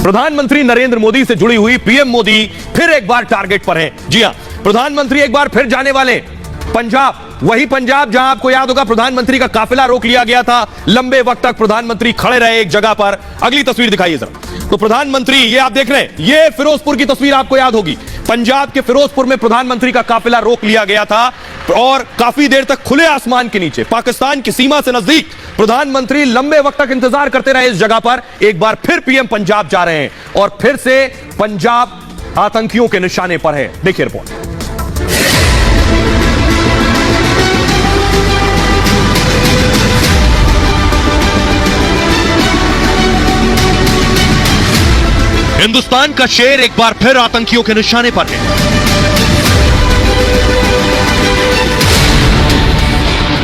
प्रधानमंत्री नरेंद्र मोदी से जुड़ी हुई पीएम मोदी फिर एक बार टारगेट पर है। जी हां, प्रधानमंत्री एक बार फिर जाने वाले पंजाब, वही पंजाब जहां आपको याद होगा प्रधानमंत्री का काफिला रोक लिया गया था। लंबे वक्त तक प्रधानमंत्री खड़े रहे एक जगह पर। अगली तस्वीर दिखाइए जरा। तो प्रधानमंत्री, ये आप देख रहे हैं, ये फिरोजपुर की तस्वीर आपको याद होगी। पंजाब के फिरोजपुर में प्रधानमंत्री का काफिला रोक लिया गया था और काफी देर तक खुले आसमान के नीचे पाकिस्तान की सीमा से नजदीक प्रधानमंत्री लंबे वक्त तक इंतजार करते रहे इस जगह पर। एक बार फिर पीएम पंजाब जा रहे हैं और फिर से पंजाब आतंकियों के निशाने पर है। देखिए रिपोर्ट। हिंदुस्तान का शेर एक बार फिर आतंकियों के निशाने पर है।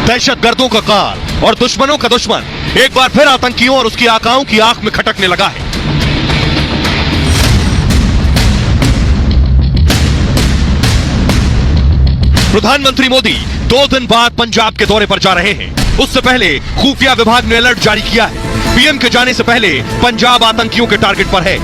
दहशतगर्दों का काल और दुश्मनों का दुश्मन एक बार फिर आतंकियों और उसकी आकाओं की आंख में खटकने लगा है। प्रधानमंत्री मोदी 2 दिन बाद पंजाब के दौरे पर जा रहे हैं। उससे पहले खुफिया विभाग ने अलर्ट जारी किया है। पीएम के जाने से पहले पंजाब आतंकियों के टारगेट पर है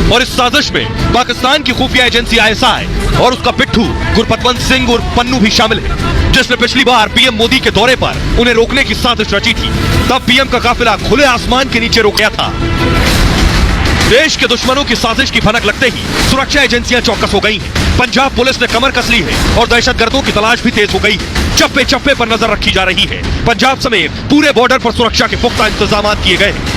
और इस साजिश में पाकिस्तान की खुफिया एजेंसी आईएसआई और उसका पिट्ठू गुरपतवंत सिंह और पन्नू भी शामिल है, जिसने पिछली बार पीएम मोदी के दौरे पर उन्हें रोकने की साजिश रची थी। तब पीएम का काफिला खुले आसमान के नीचे रोक गया था। देश के दुश्मनों की साजिश की भनक लगते ही सुरक्षा एजेंसियां चौकस हो गई हैं। पंजाब पुलिस ने कमर कस ली है और दहशतगर्दों की तलाश भी तेज हो गई है। चप्पे चप्पे पर नजर रखी जा रही है। पंजाब समेत पूरे बॉर्डर पर सुरक्षा के पुख्ता इंतजाम किए गए हैं।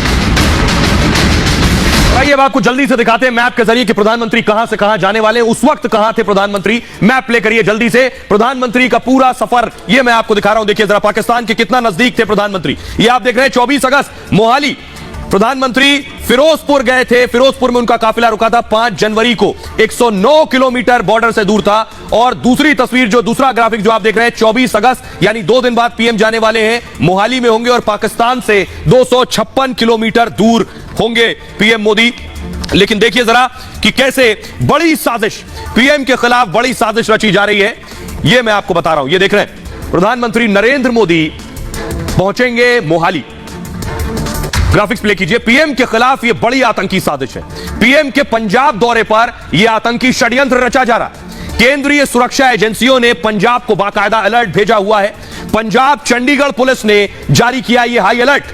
आइए अब आपको जल्दी से दिखाते हैं मैप के जरिए कि प्रधानमंत्री कहां से कहां जाने वाले हैं। उस वक्त कहां थे प्रधानमंत्री, मैप प्ले करिए जल्दी से। प्रधानमंत्री का पूरा सफर ये मैं आपको दिखा रहा हूं। देखिए जरा पाकिस्तान के कितना नजदीक थे प्रधानमंत्री। ये आप देख रहे हैं 24 अगस्त मोहाली प्रधानमंत्री फिरोजपुर गए थे। फिरोजपुर में उनका काफिला रुका था 5 जनवरी को। 109 किलोमीटर बॉर्डर से दूर था। और दूसरी तस्वीर, जो दूसरा ग्राफिक जो आप देख रहे हैं, 24 अगस्त यानी 2 दिन बाद पीएम जाने वाले हैं। मोहाली में होंगे और पाकिस्तान से 256 किलोमीटर दूर होंगे पीएम मोदी। लेकिन देखिए जरा कि कैसे बड़ी साजिश पीएम के खिलाफ बड़ी साजिश रची जा रही है। यह मैं आपको बता रहा हूं। यह देख रहे हैं प्रधानमंत्री नरेंद्र मोदी पहुंचेंगे मोहाली। ग्राफिक्स प्ले कीजिए। पीएम के खिलाफ यह बड़ी आतंकी साजिश है। पीएम के पंजाब दौरे पर यह आतंकी षड्यंत्र रचा जा रहा है। केंद्रीय सुरक्षा एजेंसियों ने पंजाब को बाकायदा अलर्ट भेजा हुआ है। पंजाब चंडीगढ़ पुलिस ने जारी किया यह हाई अलर्ट।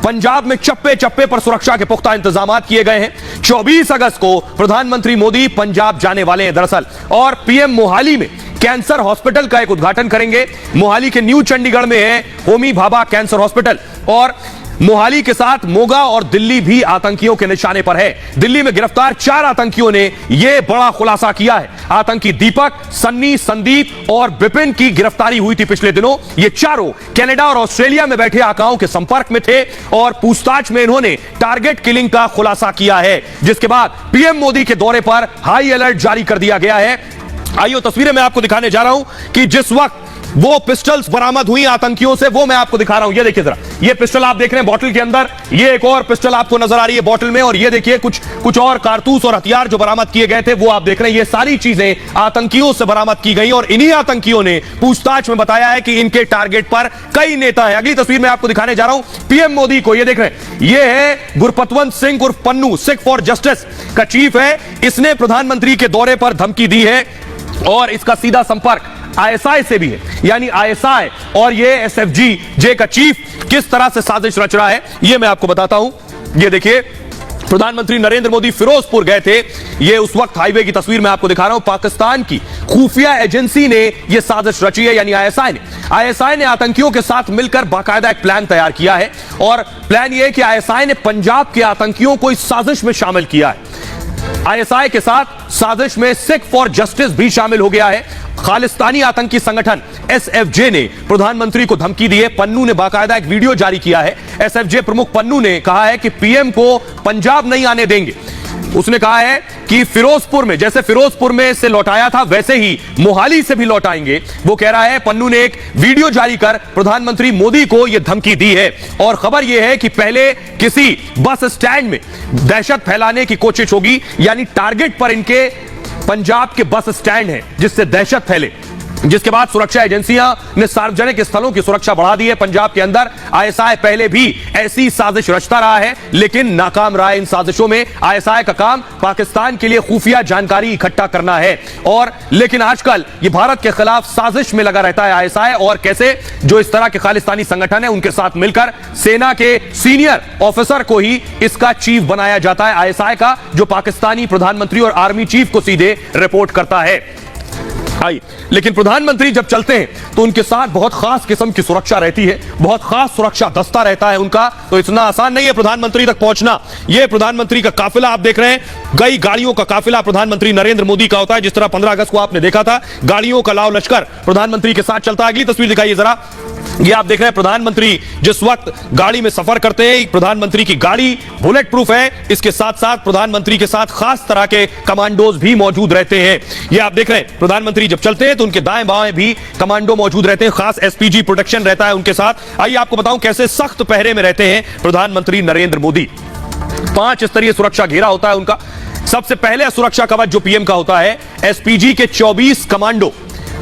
पंजाब में चप्पे चप्पे पर सुरक्षा के पुख्ता इंतजाम किए गए हैं। 24 अगस्त को प्रधानमंत्री मोदी पंजाब जाने वाले हैं दरअसल, और पीएम मोहाली में कैंसर हॉस्पिटल का एक उद्घाटन करेंगे। मोहाली के न्यू चंडीगढ़ में है होमी भाभा कैंसर हॉस्पिटल। और मोहाली के साथ मोगा और दिल्ली भी आतंकियों के निशाने पर है। दिल्ली में गिरफ्तार 4 आतंकियों ने यह बड़ा खुलासा किया है। आतंकी दीपक, सन्नी, संदीप और विपिन की गिरफ्तारी हुई थी पिछले दिनों। ये चारों कनाडा और ऑस्ट्रेलिया में बैठे आकाओं के संपर्क में थे और पूछताछ में इन्होंने टारगेट किलिंग का खुलासा किया है, जिसके बाद पीएम मोदी के दौरे पर हाई अलर्ट जारी कर दिया गया है। आइए तस्वीरें मैं आपको दिखाने जा रहा हूं कि जिस वक्त वो पिस्टल्स बरामद हुई आतंकियों से, वो मैं आपको दिखा रहा हूं। ये देखिए जरा, ये पिस्टल आप देख रहे हैं बॉटल के अंदर, ये एक और पिस्टल आपको नजर आ रही है बॉटल में, और ये देखिए कुछ और कारतूस और हथियार जो बरामद किए गए थे वो आप देख रहे हैं। ये सारी चीजें आतंकियों से बरामद की गई और इन्हीं आतंकियों ने पूछताछ में बताया है कि इनके टारगेट पर कई नेता है। अगली तस्वीर में आपको दिखाने जा रहा हूं पीएम मोदी को। ये देख रहे हैं, ये है गुरपतवंत सिंह उर्फ पन्नू, सिख फॉर जस्टिस का चीफ है। इसने प्रधानमंत्री के दौरे पर धमकी दी है और इसका सीधा संपर्क आईएसआई से भी है। यानी आईएसआई और ये एसएफजी जे का चीफ किस तरह से साजिश रच रहा है ये मैं आपको बताता हूं। ये देखिए प्रधानमंत्री नरेंद्र मोदी फिरोजपुर गए थे। ये उस वक्त हाईवे की तस्वीर मैं आपको दिखा रहा हूं। पाकिस्तान की खुफिया एजेंसी ने यह साजिश रची है, यानी आईएसआई ने आतंकियों के साथ मिलकर बाकायदा एक प्लान तैयार किया है। और प्लान यह है कि आईएसआई ने पंजाब के आतंकियों को इस साजिश में शामिल किया है। आईएसआई के साथ साजिश में सिख फॉर जस्टिस भी शामिल हो गया है। खालिस्तानी आतंकी संगठन एसएफजे ने प्रधानमंत्री को धमकी दी है। पन्नू ने बाकायदा एक वीडियो जारी किया है। एसएफजे प्रमुख पन्नू ने कहा है कि पीएम को पंजाब नहीं आने देंगे। उसने कहा है कि फिरोजपुर में, जैसे फिरोजपुर में से लौटाया था वैसे ही मोहाली से भी लौटाएंगे। वो कह रहा है, पन्नू ने एक वीडियो जारी कर प्रधानमंत्री मोदी को यह धमकी दी है। और खबर यह है कि पहले किसी बस स्टैंड में दहशत फैलाने की कोशिश होगी, यानी टारगेट पर इनके पंजाब के बस स्टैंड है जिससे दहशत फैले। जिसके बाद सुरक्षा एजेंसियां ने सार्वजनिक स्थलों की सुरक्षा बढ़ा दी है पंजाब के अंदर। आईएसआई पहले भी ऐसी साजिश रचता रहा है, लेकिन नाकाम रहा है इन साजिशों में। आईएसआई का काम पाकिस्तान के लिए खुफिया जानकारी इकट्ठा करना है, और लेकिन आजकल ये भारत के खिलाफ साजिश में लगा रहता है आईएसआई। और कैसे, जो इस तरह के खालिस्तानी संगठन है उनके साथ मिलकर सेना के सीनियर ऑफिसर को ही इसका चीफ बनाया जाता है आईएसआई का, जो पाकिस्तानी प्रधानमंत्री और आर्मी चीफ को सीधे रिपोर्ट करता है। लेकिन प्रधानमंत्री जब चलते हैं तो उनके साथ बहुत खास किस्म की सुरक्षा रहती है, बहुत खास सुरक्षा दस्ता रहता है उनका, तो इतना आसान नहीं है प्रधानमंत्री तक पहुंचना। यह प्रधानमंत्री का काफिला आप देख रहे हैं, कई गाड़ियों का काफिला प्रधानमंत्री नरेंद्र मोदी का होता है। जिस तरह 15 अगस्त को आपने देखा था, गाड़ियों का लाव लश्कर प्रधानमंत्री के साथ चलता है। अगली तस्वीर दिखाइए जरा, ये आप देख रहे हैं प्रधानमंत्री जिस वक्त गाड़ी में सफर करते हैं, प्रधानमंत्री की गाड़ी बुलेट प्रूफ है, इसके साथ साथ प्रधानमंत्री के साथ खास तरह के कमांडोज भी मौजूद रहते हैं। ये आप देख रहे हैं प्रधानमंत्री जब चलते हैं तो उनके दाएं बाएं भी कमांडो मौजूद रहते हैं, खास एसपीजी प्रोटेक्शन रहता है उनके साथ। आइए आपको बताऊं कैसे सख्त पहरे में रहते हैं प्रधानमंत्री नरेंद्र मोदी। 5 स्तरीय सुरक्षा घेरा होता है उनका। सबसे पहले सुरक्षा कवच जो पीएम का होता है, एसपीजी के 24 कमांडो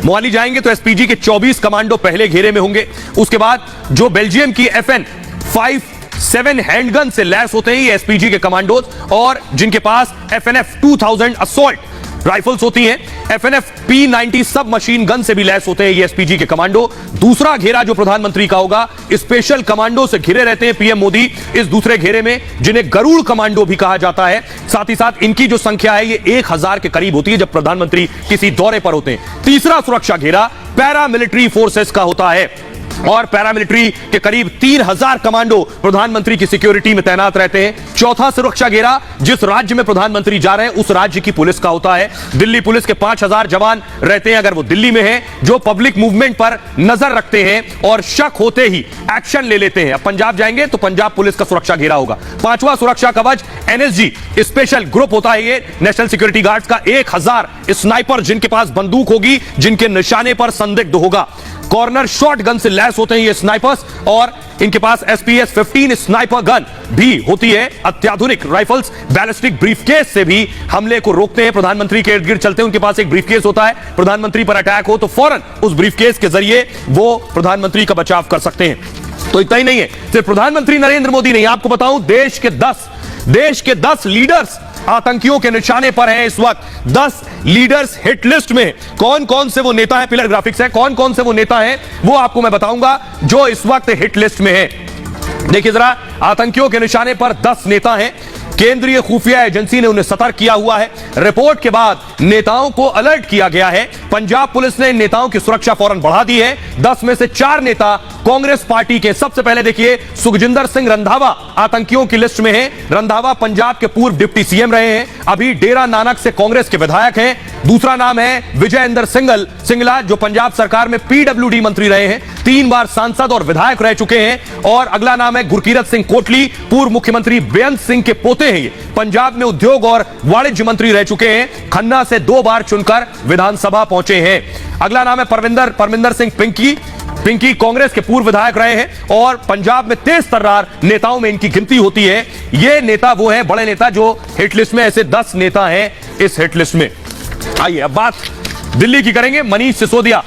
मोहाली जाएंगे तो एसपीजी के 24 कमांडो पहले घेरे में होंगे। उसके बाद जो बेल्जियम की FN 57 हैंडगन से लैस होते हैं ये एसपीजी के कमांडोज, और जिनके पास FNF 2000 असॉल्ट राइफल्स होती हैं, FNF P90 सब मशीन गन से भी लैस होते हैं ये एसपीजी के कमांडो। दूसरा घेरा जो प्रधानमंत्री का होगा, स्पेशल कमांडो से घिरे रहते हैं पीएम मोदी इस दूसरे घेरे में, जिन्हें गरुड़ कमांडो भी कहा जाता है। साथ ही साथ इनकी जो संख्या है ये 1000 के करीब होती है जब प्रधानमंत्री किसी दौरे पर होते हैं। तीसरा सुरक्षा घेरा पैरामिलिट्री फोर्सेस का होता है, और पैरामिलिट्री के करीब 3000 कमांडो प्रधानमंत्री की सिक्योरिटी में तैनात रहते हैं। चौथा सुरक्षा घेरा जिस राज्य में प्रधानमंत्री जा रहे हैं उस राज्य की पुलिस का होता है। दिल्ली पुलिस के 5000 जवान रहते हैं अगर वो दिल्ली में हैं, जो पब्लिक मूवमेंट पर नजर रखते हैं और शक होते ही एक्शन ले लेते हैं। अब पंजाब जाएंगे तो पंजाब पुलिस का सुरक्षा घेरा होगा। 5वां सुरक्षा कवच NSG स्पेशल ग्रुप होता है, ये नेशनल सिक्योरिटी गार्ड्स का 1000 स्नाइपर जिनके पास बंदूक होगी, जिनके निशाने पर संदिग्ध होगा। कॉर्नर शॉट गन से लैस होते हैं ये स्नाइपर्स, और इनके पास SPS 15 स्नाइपर गन भी होती है। अत्याधुनिक राइफल्स बैलिस्टिक ब्रीफकेस से भी हमले को रोकते हैं। प्रधानमंत्री के इर्द गिर्द चलते हैं, उनके पास एक ब्रीफकेस होता है, प्रधानमंत्री पर अटैक हो तो फौरन उस ब्रीफकेस के जरिए वो प्रधानमंत्री का बचाव कर सकते हैं। तो इतना ही नहीं है, सिर्फ प्रधानमंत्री नरेंद्र मोदी नहीं, आपको बताऊं देश के 10 लीडर्स आतंकियों के निशाने पर हैं इस वक्त। 10 लीडर्स हिट लिस्ट में। कौन कौन से वो नेता हैं, पिलर ग्राफिक्स है, कौन कौन से वो नेता हैं वो आपको मैं बताऊंगा जो इस वक्त हिट लिस्ट में है। देखिए जरा, आतंकियों के निशाने पर 10 नेता हैं। केंद्रीय खुफिया एजेंसी ने उन्हें सतर्क किया हुआ है। रिपोर्ट के बाद नेताओं को अलर्ट किया गया है। पंजाब पुलिस ने इन नेताओं की सुरक्षा फौरन बढ़ा दी है। 10 में से 4 नेता कांग्रेस पार्टी के। सबसे पहले देखिए, सुखजिंदर सिंह रंधावा आतंकियों की लिस्ट में है। रंधावा पंजाब के पूर्व डिप्टी सीएम रहे हैं, अभी डेरा नानक से कांग्रेस के विधायक हैं। दूसरा नाम है विजय इंदर सिंगला, जो पंजाब सरकार में PWD मंत्री रहे हैं, 3 बार सांसद और विधायक रह चुके हैं। और अगला नाम है गुरकीरत सिंह कोटली, पूर्व मुख्यमंत्री बेअंत सिंह के पोते हैं। ये पंजाब में उद्योग और वाणिज्य मंत्री रह चुके हैं, खन्ना से 2 बार चुनकर विधानसभा पहुंचे हैं। अगला नाम है परमिंदर सिंह पिंकी, कांग्रेस के पूर्व विधायक रहे हैं और पंजाब में तेज तर्रार नेताओं में इनकी गिनती होती है। ये नेता वो हैं बड़े नेता जो हिट लिस्ट में, ऐसे 10 नेता हैं इस हिट लिस्ट में। आइए अब बात दिल्ली की करेंगे। मनीष सिसोदिया,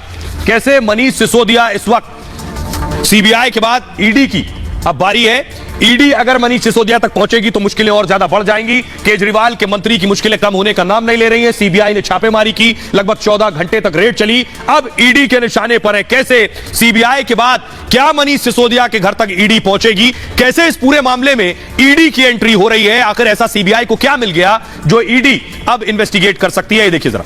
कैसे मनीष सिसोदिया इस वक्त सीबीआई के बाद ईडी की अब बारी है। ईडी अगर मनीष सिसोदिया तक पहुंचेगी तो मुश्किलें और ज्यादा बढ़ जाएंगी। केजरीवाल के मंत्री की मुश्किलें कम होने का नाम नहीं ले रही हैं। सीबीआई ने छापेमारी की, लगभग 14 घंटे तक रेड चली, अब ईडी के निशाने पर है। कैसे सीबीआई के बाद क्या मनीष सिसोदिया के घर तक ईडी पहुंचेगी, कैसे इस पूरे मामले में ईडी की एंट्री हो रही है, आखिर ऐसा सीबीआई को क्या मिल गया जो ईडी अब इन्वेस्टिगेट कर सकती है। ये देखिए जरा,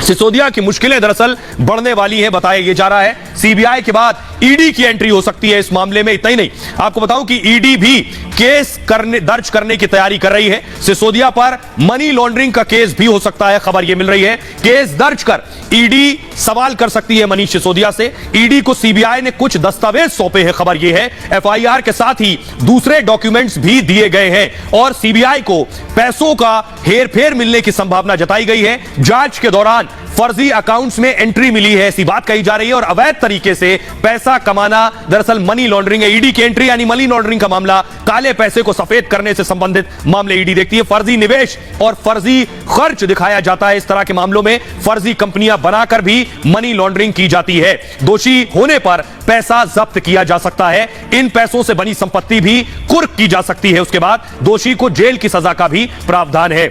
सिसोदिया की मुश्किलें दरअसल बढ़ने वाली हैं, बताया जा रहा है। सीबीआई के बाद ईडी की एंट्री हो सकती है इस मामले में। इतना ही नहीं, आपको बताऊं कि ईडी भी केस दर्ज करने की तैयारी कर रही है। सिसोदिया पर मनी लॉन्ड्रिंग का केस भी हो सकता है, खबर यह मिल रही है। केस दर्ज कर ईडी सवाल कर सकती है मनीष सिसोदिया से। ईडी को सीबीआई ने कुछ दस्तावेज सौंपे हैं, खबर यह है। एफआईआर के साथ ही दूसरे डॉक्यूमेंट्स भी दिए गए हैं और सीबीआई को पैसों का हेरफेर मिलने की संभावना जताई गई है। जांच के दौरान फर्जी अकाउंट्स में एंट्री मिली है, ऐसी बात कही जा रही है। और अवैध तरीके से पैसा कमाना दरअसल मनी लॉन्ड्रिंग है। ईडी की एंट्री यानी मनी लॉन्ड्रिंग का मामला, काले पैसे को सफेद करने से संबंधित मामले ईडी देखती है। फर्जी निवेश और फर्जी खर्च दिखाया जाता है। इस तरह के मामलों में फर्जी कंपनियां बनाकर भी मनी लॉन्ड्रिंग की जाती है। दोषी होने पर पैसा जब्त किया जा सकता है। इन पैसों से बनी संपत्ति भी कुर्क की जा सकती है। उसके बाद दोषी को जेल की सजा का भी प्रावधान है।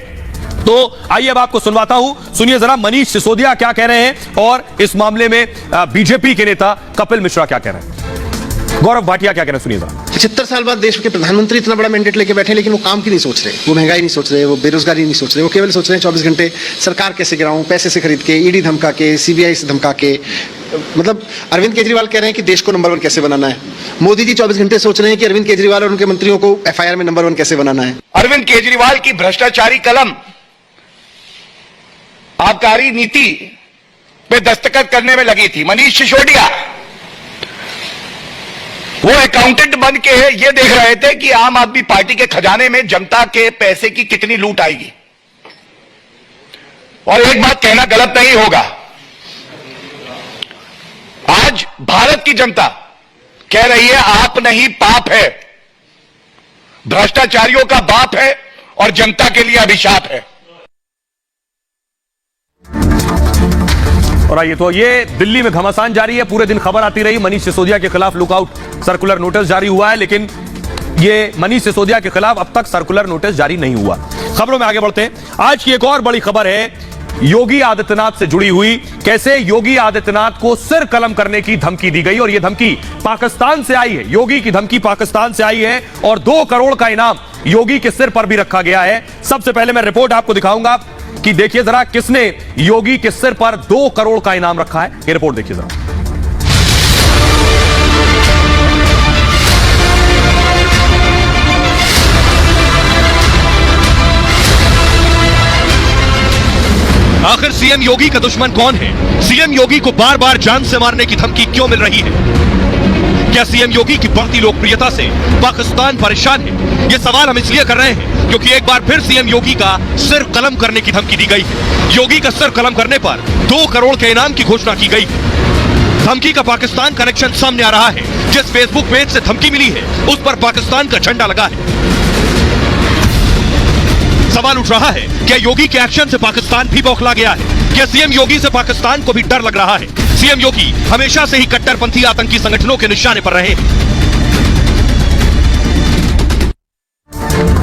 तो आइए अब आपको सुनवाता हूं, सुनिए जरा मनीष सिसोदिया क्या कह रहे हैं और इस मामले में बीजेपी के नेता कपिल मिश्रा क्या कह रहे हैं, गौरव भाटिया क्या कह रहे हैं, सुनिए जरा। 75 साल बाद देश के प्रधानमंत्री इतना बड़ा मैंडेट लेके बैठे, लेकिन वो काम की नहीं सोच रहे, वो महंगाई नहीं सोच रहे, वो बेरोजगारी नहीं सोच रहे, वो केवल सोच रहे हैं 24 घंटे सरकार कैसे गिराऊं, पैसे से खरीद के, ईडी धमका के, सीबीआई से धमका के। मतलब अरविंद केजरीवाल कह रहे हैं कि देश को नंबर 1 कैसे बनाना है। मोदी जी 24 घंटे सोच रहे हैं कि अरविंद केजरीवाल और उनके मंत्रियों को एफआईआर में नंबर 1 कैसे बनाना है। अरविंद केजरीवाल की भ्रष्टाचारी कलम आबकारी नीति पे दस्तखत करने में लगी थी। मनीष सिसोदिया वो अकाउंटेंट बन के ये देख रहे थे कि आम आदमी पार्टी के खजाने में जनता के पैसे की कितनी लूट आएगी। और एक बात कहना गलत नहीं होगा, आज भारत की जनता कह रही है आप नहीं पाप है, भ्रष्टाचारियों का बाप है और जनता के लिए अभिशाप है। और आइए, तो ये दिल्ली में घमासान जारी है। पूरे दिन खबर आती रही मनीष सिसोदिया के खिलाफ लुकआउट सर्कुलर नोटिस जारी हुआ है, लेकिन ये मनीष सिसोदिया के खिलाफ अब तक सर्कुलर नोटिस जारी नहीं हुआ। खबरों में आगे बढ़ते हैं। आज की एक और बड़ी खबर है योगी आदित्यनाथ से जुड़ी हुई। कैसे योगी आदित्यनाथ को सिर कलम करने की धमकी दी गई और यह धमकी पाकिस्तान से आई है। योगी की धमकी पाकिस्तान से आई है और 2 करोड़ का इनाम योगी के सिर पर भी रखा गया है। सबसे पहले मैं रिपोर्ट आपको दिखाऊंगा कि देखिए जरा किसने योगी के सिर पर 2 करोड़ का इनाम रखा है। ये रिपोर्ट देखिए जरा। आखिर सीएम योगी का दुश्मन कौन है? सीएम योगी को बार बार जान से मारने की धमकी क्यों मिल रही है? क्या सीएम योगी की बढ़ती लोकप्रियता से पाकिस्तान परेशान है? ये सवाल हम इसलिए कर रहे हैं क्योंकि एक बार फिर सीएम योगी का सिर कलम करने की धमकी दी गई है। योगी का सिर कलम करने पर 2 करोड़ के इनाम की घोषणा की गई है। धमकी का पाकिस्तान कनेक्शन सामने आ रहा है। जिस फेसबुक पेज से धमकी मिली है उस पर पाकिस्तान का झंडा लगा है। सवाल उठ रहा है क्या योगी के एक्शन से पाकिस्तान भी बौखला गया है? क्या सीएम योगी से पाकिस्तान को भी डर लग रहा है? सीएम योगी हमेशा से ही कट्टरपंथी आतंकी संगठनों के निशाने पर रहे हैं।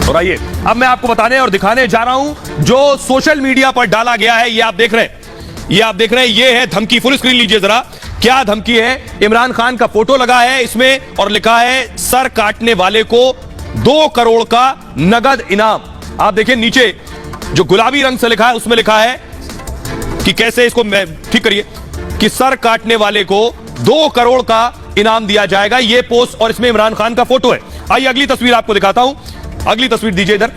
और आइए अब मैं आपको बताने और दिखाने जा रहा हूं जो सोशल मीडिया पर डाला गया है। ये आप देख रहे हैं, ये है धमकी। फुल स्क्रीन लीजिए जरा। क्या धमकी है? इमरान खान का फोटो लगा है इसमें और लिखा है सर काटने वाले को 2 करोड़ का नगद इनाम। आप देखिए नीचे जो गुलाबी रंग से लिखा है उसमें लिखा है कि कैसे इसको ठीक करिए कि सर काटने वाले को 2 करोड़ का इनाम दिया जाएगा। ये पोस्ट और इसमें इमरान खान का फोटो है। आइए अगली तस्वीर आपको दिखाता हूं। अगली तस्वीर दीजिए इधर।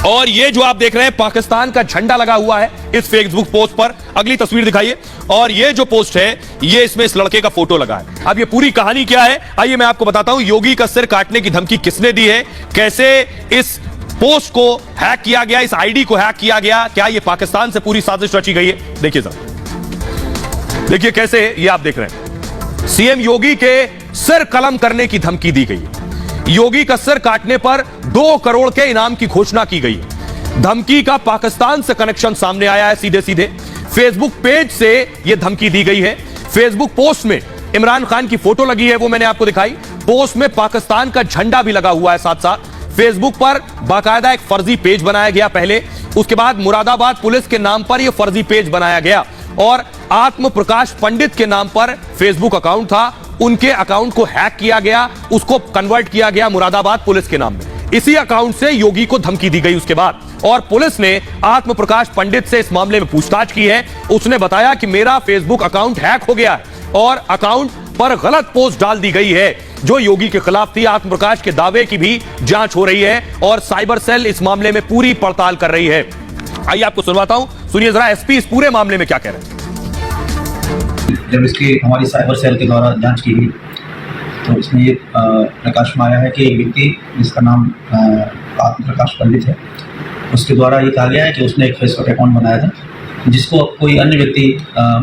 और ये जो आप देख रहे हैं पाकिस्तान का झंडा लगा हुआ है इस फेसबुक पोस्ट पर। अगली तस्वीर दिखाइए। और ये जो पोस्ट है ये इसमें इस लड़के का फोटो लगा है। अब ये पूरी कहानी क्या है आइए मैं आपको बताता हूं। योगी का सिर काटने की धमकी किसने दी है, कैसे इस पोस्ट को हैक किया गया, इस आईडी को हैक किया गया, क्या ये पाकिस्तान से पूरी साजिश रची गई है? देखिए जरा, देखिए कैसे ये आप देख रहे हैं सीएम योगी के सिर कलम करने की धमकी दी गई है। योगी का सिर काटने पर 2 करोड़ के इनाम की घोषणा की गई है। धमकी का पाकिस्तान से कनेक्शन सामने आया है सीधे सीधे। फेसबुक पेज से यह धमकी दी गई है। फेसबुक पोस्ट में इमरान खान की फोटो लगी है वो मैंने आपको दिखाई। पोस्ट में पाकिस्तान का झंडा भी लगा हुआ है साथ साथ। फेसबुक पर बाकायदा एक फर्जी पेज बनाया गया पहले, उसके बाद मुरादाबाद पुलिस के नाम पर यह फर्जी पेज बनाया गया और आत्म प्रकाश पंडित के नाम पर फेसबुक अकाउंट था। उनके अकाउंट को हैक किया गया, उसको कन्वर्ट किया गया मुरादाबाद पुलिस के नाम में। इसी अकाउंट से योगी को धमकी दी गई उसके बाद, और पुलिस ने आत्म प्रकाश पंडित से इस मामले में पूछताछ की है। उसने बताया कि मेरा फेसबुक अकाउंट हैक हो गया है और अकाउंट पर गलत पोस्ट डाल दी गई है जो योगी के खिलाफ थी। आत्म प्रकाश के दावे की भी जांच हो रही है और साइबर सेल इस मामले में पूरी पड़ताल कर रही है। आइए आपको सुनवाता हूं, सुनिए जरा एसपी इस पूरे मामले में क्या कह रहे हैं। जब इसकी हमारी साइबर सेल के द्वारा जांच की गई तो इसमें ये प्रकाश में आया है कि एक व्यक्ति जिसका नाम आत्म प्रकाश पंडित है, उसके द्वारा ये कहा गया है कि उसने एक फेसबुक अकाउंट बनाया था जिसको कोई अन्य व्यक्ति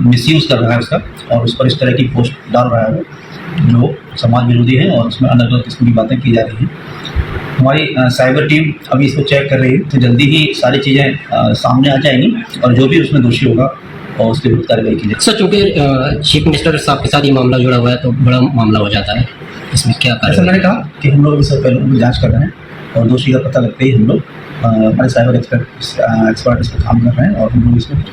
मिसयूज कर रहा है उसका, और उस पर इस तरह की पोस्ट डाल रहा है जो समाज विरोधी है और उसमें अलग अलग किस्म की बातें की जा रही हैं। हमारी साइबर टीम अभी इसको चेक कर रही है, तो जल्दी ही सारी चीज़ें सामने आ जाएंगी और जो भी उसमें दोषी होगा और उसके विरुद्ध कार्रवाई की जाएगी। सर, चूंकि चीफ मिनिस्टर साहब के साथ ये मामला जुड़ा हुआ है तो बड़ा मामला हो जाता है, इसमें क्या ऐसा मैंने कहा कि हम लोग इससे पहले जांच कर रहे हैं और दोषी का पता लगते ही हम लोग हमारे साइबर एक्सपर्ट इस पर काम कर रहे हैं और हम लोग इसमें।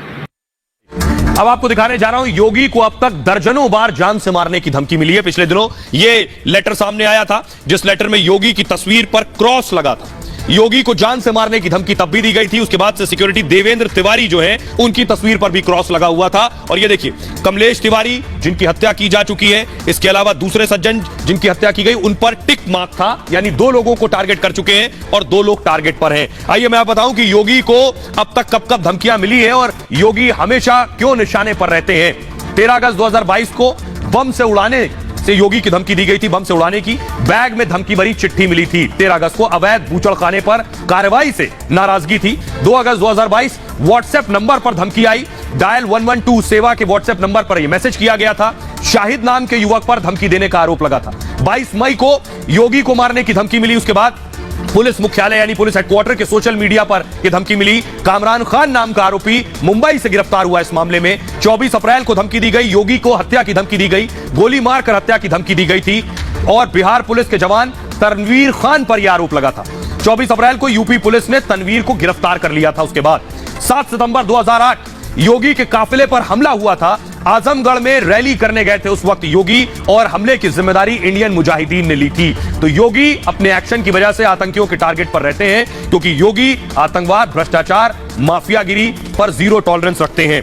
अब आपको दिखाने जा रहा हूं, योगी को अब तक दर्जनों बार जान से मारने की धमकी मिली है। पिछले दिनों ये लेटर सामने आया था जिस लेटर में योगी की तस्वीर पर क्रॉस लगा था। योगी को जान से मारने की धमकी तब भी दी गई थी। उसके बाद से सिक्योरिटी देवेंद्र तिवारी जो है उनकी तस्वीर पर भी क्रॉस लगा हुआ था। और ये देखिए, कमलेश तिवारी जिनकी हत्या की जा चुकी है, इसके अलावा दूसरे सज्जन जिनकी हत्या की गई उन पर टिक मार्क था, यानी 2 लोगों को टारगेट कर चुके हैं और 2 लोग टारगेट पर हैं। आइए मैं आप बताऊं कि योगी को अब तक कब कब धमकियां मिली है और योगी हमेशा क्यों निशाने पर रहते हैं। 13 अगस्त 2022 को बम से उड़ाने से योगी की धमकी दी गई थी, बम से उड़ाने की। बैग में धमकी भरी चिट्ठी मिली थी 13 अगस्त को। अवैध बूचड़खाने पर कार्रवाई से नाराजगी थी। 2 अगस्त 2022 व्हाट्सएप नंबर पर धमकी आई। डायल 112 सेवा के व्हाट्सएप नंबर पर यह मैसेज किया गया था। शाहिद नाम के युवक पर धमकी देने का आरोप लगा था। 22 मई को योगी को मारने की धमकी मिली। उसके बाद पुलिस मुख्यालय यानी पुलिस हेडक्वार्टर के सोशल मीडिया पर यह धमकी मिली। कामरान खान नाम का आरोपी मुंबई से गिरफ्तार हुआ इस मामले में। 24 अप्रैल को धमकी दी गई, योगी को हत्या की धमकी दी गई, गोली मारकर हत्या की धमकी दी गई थी और बिहार पुलिस के जवान तनवीर खान पर यह आरोप लगा था। 24 अप्रैल को यूपी पुलिस ने तनवीर को गिरफ्तार कर लिया था। उसके बाद 7 सितंबर 2008 योगी के काफिले पर हमला हुआ था। आजमगढ़ में रैली करने गए थे उस वक्त योगी और हमले की जिम्मेदारी इंडियन मुजाहिदीन ने ली थी। तो योगी अपने एक्शन की वजह से आतंकियों के टारगेट पर रहते हैं, क्योंकि योगी आतंकवाद, भ्रष्टाचार, माफियागिरी पर 0 टॉलरेंस रखते हैं।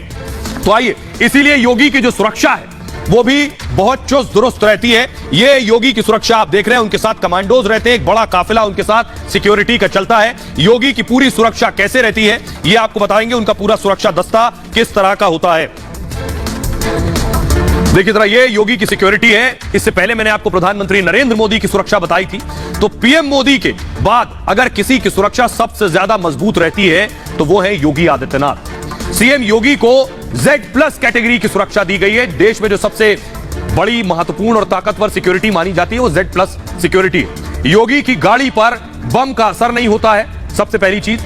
तो आइए, इसीलिए योगी की जो सुरक्षा है वो भी बहुत चुस्त दुरुस्त रहती है। ये योगी की सुरक्षा आप देख रहे हैं, उनके साथ कमांडोज रहते हैं, एक बड़ा काफिला उनके साथ सिक्योरिटी का चलता है। योगी की पूरी सुरक्षा कैसे रहती है ये आपको बताएंगे, उनका पूरा सुरक्षा दस्ता किस तरह का होता है। देखिए जरा, ये योगी की सिक्योरिटी है। इससे पहले मैंने आपको प्रधानमंत्री नरेंद्र मोदी की सुरक्षा बताई थी। तो पीएम मोदी के बाद अगर किसी की सुरक्षा सबसे ज्यादा मजबूत रहती है तो वो है योगी आदित्यनाथ। सीएम योगी को Z+ कैटेगरी की सुरक्षा दी गई है। देश में जो सबसे बड़ी, महत्वपूर्ण और ताकतवर सिक्योरिटी मानी जाती है वो Z+ सिक्योरिटी है। योगी की गाड़ी पर बम का असर नहीं होता है। सबसे पहली चीज,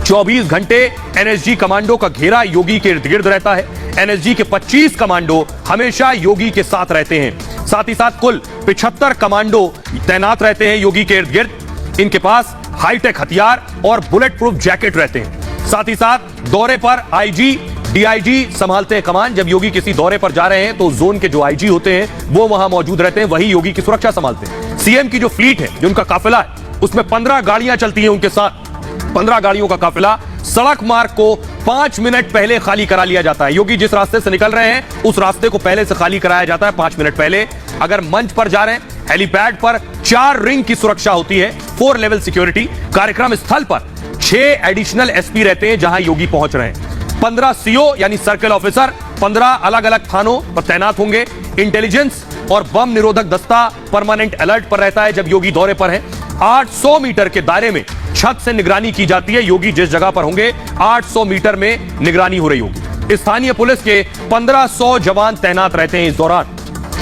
24 घंटे एनएसजी कमांडो का घेरा योगी के इर्द गिर्द रहता है। एनएसजी के 25 कमांडो हमेशा योगी के साथ रहते हैं। साथ ही साथ कुल 75 कमांडो तैनात रहते हैं योगी के इर्द गिर्द। इनके पास हाईटेक हथियार और बुलेट प्रूफ जैकेट रहते हैं। साथ ही साथ दौरे पर आईजी, डीआईजी संभालते हैं कमान। जब योगी किसी दौरे पर जा रहे हैं तो जोन के जो आईजी होते हैं वो वहां मौजूद रहते हैं, वही योगी की सुरक्षा संभालते हैं। सीएम की जो फ्लीट है, जो उनका काफिला है, उसमें 15 गाड़ियां चलती हैं उनके साथ। 15 गाड़ियों का काफिला सड़क मार्ग को 5 मिनट पहले खाली करा लिया जाता है। योगी जिस रास्ते से निकल रहे हैं उस रास्ते को पहले से खाली कराया जाता है 5 मिनट पहले। अगर मंच पर जा रहे हैं, हेलीपैड पर 4 रिंग की सुरक्षा होती है, 4 लेवल सिक्योरिटी। कार्यक्रम स्थल पर 6 एडिशनल एसपी रहते हैं जहां योगी पहुंच रहे हैं। 15 सीओ यानी सर्कल ऑफिसर 15 अलग अलग थानों पर तैनात होंगे। इंटेलिजेंस और बम निरोधक दस्ता परमानेंट अलर्ट पर रहता है जब योगी दौरे पर है। 800 मीटर के दायरे में छत से निगरानी की जाती है। योगी जिस जगह पर होंगे 800 मीटर में निगरानी हो रही होगी। स्थानीय पुलिस के 1500 जवान तैनात रहते हैं इस दौरान।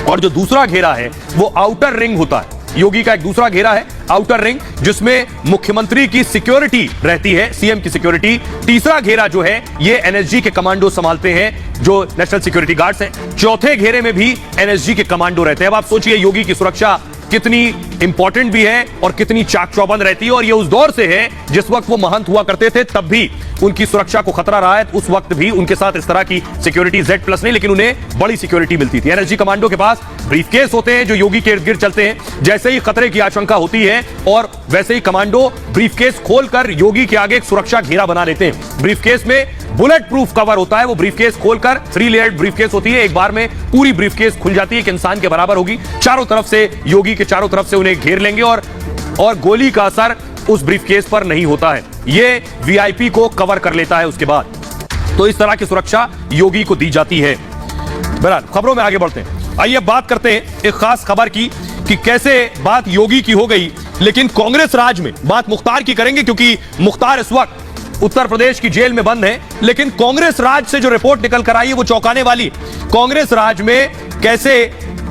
और जो दूसरा घेरा है वो आउटर रिंग होता है। योगी का एक दूसरा घेरा है आउटर रिंग, जिसमें मुख्यमंत्री की सिक्योरिटी रहती है, सीएम की सिक्योरिटी। तीसरा घेरा जो है ये एनएसजी के कमांडो संभालते हैं, जो नेशनल सिक्योरिटी गार्ड्स हैं। चौथे घेरे में भी एनएसजी के कमांडो रहते हैं। अब आप सोचिए योगी की सुरक्षा कितनी इंपॉर्टेंट भी है और कितनी चाक चौबंद रहती है। और ये उस दौर से है जिस वक्त वो महंत हुआ करते थे, तब भी उनकी सुरक्षा को खतरा रहा है। उस वक्त भी उनके साथ इस तरह की सिक्योरिटी Z+ नहीं, लेकिन उन्हें बड़ी सिक्योरिटी मिलती थी। एनएसजी कमांडो के पास ब्रीफकेस होते हैं जो योगी के इर्द गिर्द चलते हैं। जैसे ही खतरे की आशंका होती है और वैसे ही कमांडो ब्रीफकेस खोलकर योगी के आगे एक सुरक्षा घेरा बना लेते हैं। ब्रीफकेस में बुलेट प्रूफ कवर होता है। वो ब्रीफकेस खोलकर 3 लेयर्ड ब्रीफकेस होती है, एक बार में पूरी ब्रीफकेस खुल जाती है, एक इंसान के बराबर होगी। चारों तरफ से योगी के चारों तरफ से उन्हें घेर लेंगे और गोली का असर उस ब्रीफकेस पर नहीं होता है। ये वीआईपी को कवर कर लेता है उसके बाद। तो इस तरह की सुरक्षा योगी को दी जाती है। बहरहाल खबरों में आगे बढ़ते हैं। आइए बात करते हैं एक खास खबर की कि कैसे बात योगी की हो गई, लेकिन कांग्रेस राज में बात मुख्तार की करेंगे, क्योंकि मुख्तार इस वक्त उत्तर प्रदेश की जेल में बंद हैं, लेकिन कांग्रेस राज से जो रिपोर्ट निकल कर आई है वो चौंकाने वाली। कांग्रेस राज में कैसे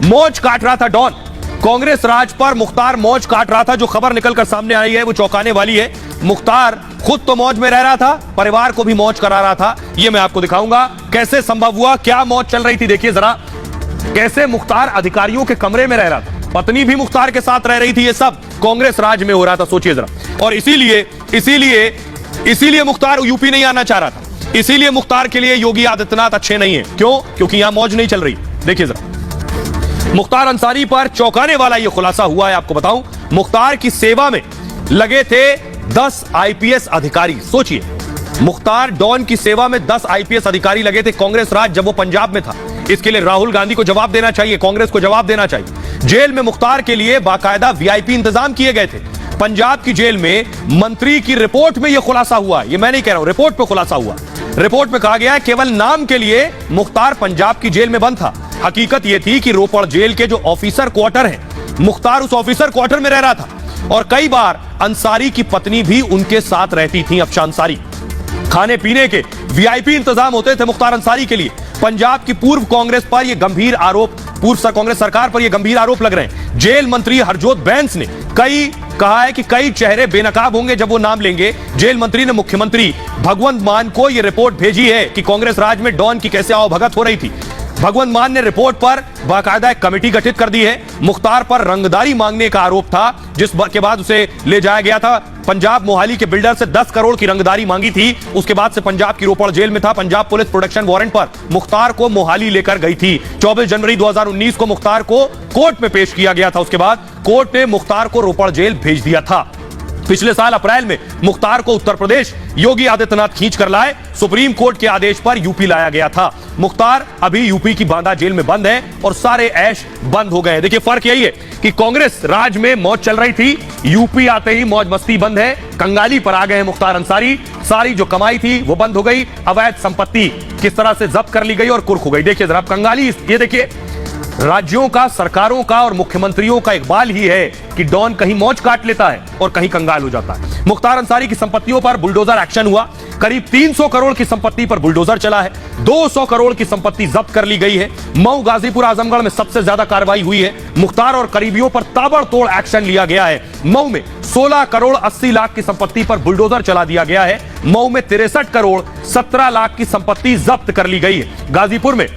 मौज काट रहा था डॉन, कांग्रेस राज पर मुख्तार मौज काट रहा था, जो खबर निकलकर सामने आई है वो चौंकाने वाली है। मुख्तार खुद तो मौज में रह रहा था, परिवार को भी मौज करा रहा था। यह मैं आपको दिखाऊंगा कैसे संभव हुआ, क्या मौज चल रही थी। देखिए जरा कैसे मुख्तार अधिकारियों के कमरे में रह रहा था, पत्नी भी मुख्तार के साथ रह रही थी। ये सब कांग्रेस राज में हो रहा था, सोचिए जरा। और इसीलिए मुख्तार यूपी नहीं आना चाह रहा था, इसीलिए मुख्तार के लिए योगी आदित्यनाथ अच्छे नहीं है। क्यों? क्योंकि यहां मौज नहीं चल रही। देखिए जरा मुख्तार अंसारी पर चौंकाने वाला यह खुलासा हुआ है। आपको बताऊं, मुख्तार की सेवा में लगे थे 10 आईपीएस अधिकारी। सोचिए, मुख्तार डॉन की सेवा में 10 आईपीएस अधिकारी लगे थे कांग्रेस राज जब वो पंजाब में था। इसके लिए राहुल गांधी को जवाब देना चाहिए, कांग्रेस को जवाब देना चाहिए। जेल में मुख्तार के लिए बाकायदा वीआईपी इंतजाम किए गए थे। पंजाब की जेल में मंत्री की रिपोर्ट में यह खुलासा हुआ, यह मैं नहीं कह रहा हूं, रिपोर्ट में खुलासा हुआ। रिपोर्ट में कहा गया है केवल नाम के लिए मुख्तार पंजाब की जेल में बंद था। हकीकत यह थी कि रोपड़ जेल के जो ऑफिसर क्वार्टर हैं, मुख्तार उस ऑफिसर क्वार्टर में रह रहा था और कई बार अंसारी की पत्नी भी उनके साथ रहती थी। अफशा अंसारी, खाने पीने के वीआईपी इंतजाम होते थे मुख्तार अंसारी के लिए। पंजाब की पूर्व कांग्रेस पर यह गंभीर आरोप, पूर्व कांग्रेस सरकार पर यह गंभीर आरोप लग रहे हैं। जेल मंत्री हरजोत बैंस ने कहा है कि कई चेहरे बेनकाब होंगे जब वो नाम लेंगे। जेल मंत्री ने मुख्यमंत्री भगवंत मान को यह रिपोर्ट भेजी है कि कांग्रेस राज में डॉन की कैसे आवभगत हो रही थी। भगवंत मान ने रिपोर्ट पर बाकायदा एक कमेटी गठित कर दी है। मुख्तार पर रंगदारी मांगने का आरोप था, जिसके बाद उसे ले जाया गया था पंजाब मोहाली के बिल्डर से 10 करोड़ की रंगदारी मांगी थी। उसके बाद से पंजाब की रोपड़ जेल में था। पंजाब पुलिस प्रोटेक्शन वारंट पर मुख्तार को मोहाली लेकर गई थी। 24 जनवरी 2019 को मुख्तार को कोर्ट में पेश किया गया था। उसके बाद कोर्ट ने मुख्तार को रोपड़ जेल भेज दिया था। पिछले साल अप्रैल में मुख्तार को उत्तर प्रदेश योगी आदित्यनाथ खींच कर लाए। सुप्रीम कोर्ट के आदेश पर यूपी लाया गया था। मुख्तार अभी यूपी की बांदा जेल में बंद है और सारे ऐश बंद हो गए। देखिए फर्क यही है कि कांग्रेस राज में मौज चल रही थी, यूपी आते ही मौज मस्ती बंद है। कंगाली पर आ गए हैं मुख्तार अंसारी। सारी जो कमाई थी वो बंद हो गई। अवैध संपत्ति किस तरह से जब्त कर ली गई और कुर्क हो गई। देखिए जरा कंगाली, ये देखिए राज्यों का, सरकारों का और मुख्यमंत्रियों का इकबाल ही है कि डॉन कहीं मौज काट लेता है और कहीं कंगाल हो जाता है। मुख्तार अंसारी की संपत्तियों पर बुलडोजर एक्शन हुआ। करीब 300 करोड़ की संपत्ति पर बुलडोजर चला है। 200 करोड़ की संपत्ति जब्त कर ली गई है। मऊ, गाजीपुर, आजमगढ़ में सबसे ज्यादा कार्रवाई हुई है। मुख्तार और करीबियों पर ताबड़तोड़ एक्शन लिया गया है। मऊ में 16 करोड़ 80 लाख की संपत्ति पर बुलडोजर चला दिया गया है। मऊ में 63 करोड़ 17 लाख की संपत्ति जब्त कर ली गई है। गाजीपुर में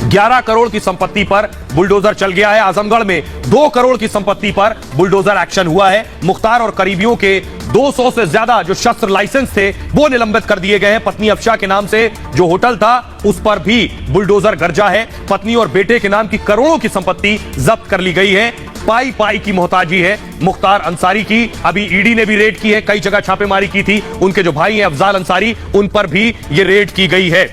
11 करोड़ की संपत्ति पर बुलडोजर चल गया है। आजमगढ़ में 2 करोड़ की संपत्ति पर बुलडोजर एक्शन हुआ है। मुख्तार और करीबियों के 200 से ज्यादा जो शस्त्र लाइसेंस थे वो निलंबित कर दिए गए हैं। पत्नी अफशा के नाम से जो होटल था उस पर भी बुलडोजर गरजा है। पत्नी और बेटे के नाम की करोड़ों की संपत्ति जब्त कर ली गई है। पाई पाई की मोहताजी है मुख्तार अंसारी की। अभी ईडी ने भी रेड की है, कई जगह छापेमारी की थी। उनके जो भाई हैं अफजाल अंसारी, उन पर भी ये रेड की गई है।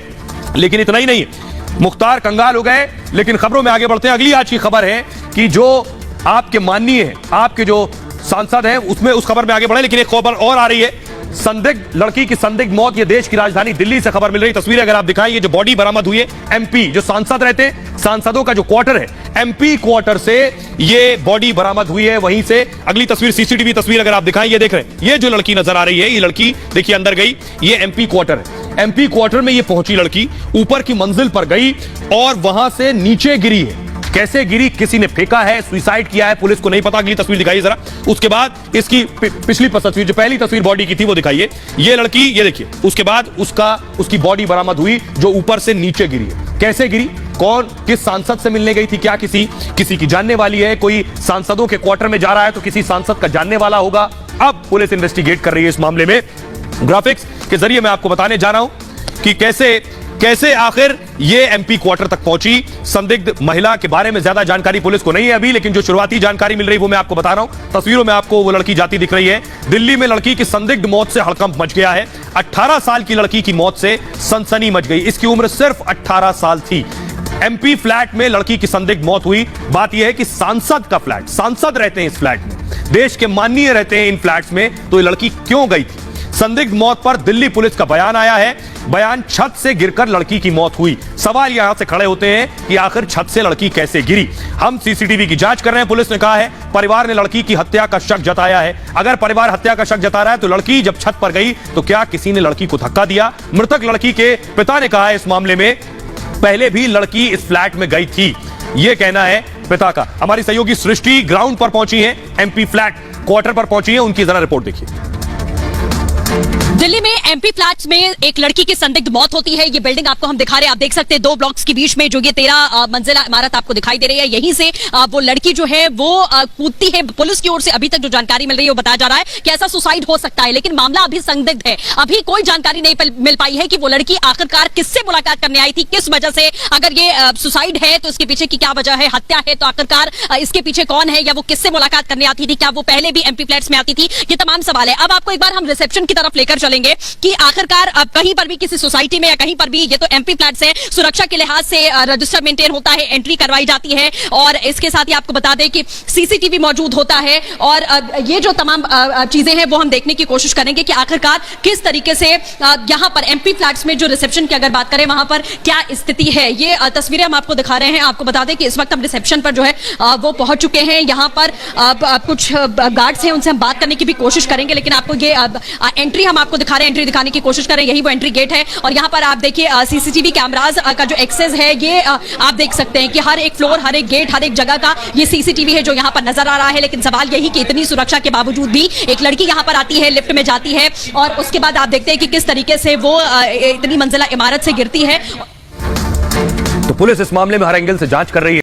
लेकिन इतना ही नहीं है, मुख्तार कंगाल हो गए। लेकिन खबरों में आगे बढ़ते हैं। अगली आज की खबर है कि जो आपके माननीय है, आपके जो सांसद हैं, उसमें उस खबर में आगे बढ़े। लेकिन एक खबर और आ रही है, संदिग्ध लड़की की संदिग्ध मौत। ये देश की राजधानी दिल्ली से खबर मिल रही। तस्वीरें अगर आप दिखाएं, ये जो बॉडी बरामद हुई है एमपी, जो सांसद रहते हैं, सांसदों का जो क्वार्टर है, एमपी क्वार्टर से ये बॉडी बरामद हुई है। वहीं से अगली तस्वीर, सीसीटीवी तस्वीर अगर आप दिखाएं, ये देख रहे हैं, ये जो लड़की नजर आ रही है, ये लड़की देखिए अंदर गई। ये एमपी क्वार्टर है। एमपी क्वार्टर में ये पहुंची लड़की, ऊपर की मंजिल पर गई और वहां से नीचे गिरी है। कैसे गिरी, किसी ने फेंका है, सुसाइड किया है, पुलिस को नहीं पता। अगली तस्वीर दिखाइए जरा। उसके बाद इसकी पिछली तस्वीर, जो पहली तस्वीर बॉडी की थी वो दिखाइए। ये लड़की, ये देखिए, उसके बाद उसकी बॉडी बरामद हुई जो ऊपर से नीचे गिरी है। कैसे गिरी, कौन, किस सांसद से मिलने गई थी, क्या किसी की जानने वाली है? कोई सांसदों के क्वार्टर में जा रहा है तो किसी सांसद का जानने वाला होगा। अब पुलिस इन्वेस्टिगेट कर रही है इस मामले में। ग्राफिक्स के जरिए मैं आपको बताने जा रहा हूं कि कैसे आखिर ये एमपी क्वार्टर तक पहुंची। संदिग्ध महिला के बारे में ज्यादा जानकारी पुलिस को नहीं है अभी, लेकिन जो शुरुआती जानकारी मिल रही वो मैं आपको बता रहा हूं। तस्वीरों में आपको वो लड़की जाती दिख रही है। दिल्ली में लड़की की संदिग्ध मौत से हड़कंप मच गया है। 18 साल की लड़की की मौत से सनसनी मच गई। इसकी उम्र सिर्फ 18 साल थी। एमपी फ्लैट में लड़की की संदिग्ध मौत हुई। बात यह है कि सांसद का फ्लैट, सांसद रहते हैं इस फ्लैट में, देश के माननीय रहते हैं इन फ्लैट्स में, तो ये लड़की क्यों गई थी? संदिग्ध मौत पर दिल्ली पुलिस का बयान आया है। बयान, छत से गिरकर लड़की की मौत हुई। सवाल यहां से खड़े होते हैं कि आखिर छत से लड़की कैसे गिरी। हम सीसीटीवी की जांच कर रहे हैं, पुलिस ने कहा है। परिवार ने लड़की की हत्या का शक जताया है। अगर परिवार हत्या का शक जता रहा है तो लड़की जब छत पर गई तो क्या किसी ने लड़की को धक्का दिया? मृतक लड़की के पिता ने कहा है इस मामले में पहले भी लड़की इस फ्लैट में गई थी, यह कहना है पिता का। हमारी सहयोगी सृष्टि ग्राउंड पर पहुंची है, एमपी फ्लैट क्वार्टर पर पहुंची है, उनकी जरा रिपोर्ट देखिए। दिल्ली में एमपी फ्लैट्स में एक लड़की की संदिग्ध मौत होती है। ये बिल्डिंग आपको हम दिखा रहे हैं, आप देख सकते हैं 2 ब्लॉक्स के बीच में जो ये 13 मंजिला इमारत आपको दिखाई दे रही है, यहीं से वो लड़की जो है वो कूदती है। पुलिस की ओर से अभी तक जो जानकारी मिल रही है वो बताया जा रहा है कि ऐसा सुसाइड हो सकता है, लेकिन मामला अभी संदिग्ध है। अभी कोई जानकारी नहीं मिल पाई है कि वो लड़की आखिरकार किससे मुलाकात करने आई थी, किस वजह से। अगर ये सुसाइड है तो इसके पीछे की क्या वजह है, हत्या है तो आखिरकार इसके पीछे कौन है, या वो किससे मुलाकात करने आती थी, क्या वो पहले भी एमपी फ्लैट्स में आती थी, ये तमाम सवाल है। अब आपको एक बार हम रिसेप्शन की तरफ लेकर चलेंगे कि आखिरकार अब कहीं पर भी किसी सोसाइटी में या कहीं पर भी, ये तो एमपी फ्लैट से सुरक्षा के लिहाज से रजिस्टर मेंटेन होता है, एंट्री करवाई जाती है, और इसके साथ ही आपको बता दें कि सीसीटीवी मौजूद होता है। और ये जो तमाम चीजें हैं वो हम देखने की कोशिश करेंगे कि आखिरकार किस तरीके से यहां पर एमपी फ्लैट्स में जो रिसेप्शन की अगर बात करें वहां पर क्या स्थिति है। ये तस्वीरें हम आपको दिखा रहे हैं। आपको बता दें कि इस वक्त हम रिसेप्शन पर जो है वो पहुंच चुके हैं। यहां पर कुछ गार्ड्स हैं, उनसे हम बात करने की भी कोशिश करेंगे, लेकिन आपको ये एंट्री हम आपको दिखा रहे हैं, एंट्री दिखाने की कोशिश कर रहे हैं, यही वो एंट्री गेट है। और यहाँ पर आप देखिए सीसीटीवी कैमराज का जो एक्सेस है ये आप देख सकते हैं कि हर एक फ्लोर, हर एक गेट, हर एक जगह का ये सीसीटीवी है जो यहाँ पर नजर आ रहा है। लेकिन सवाल यही कि इतनी सुरक्षा के बावजूद भी एक लड़की यहाँ पर आती है, लिफ्ट में जाती है, और उसके बाद आप देखते हैं कि किस तरीके से वो इतनी मंजिला इमारत से गिरती है। तो पुलिस इस मामले में हर एंगल से जांच कर रही है।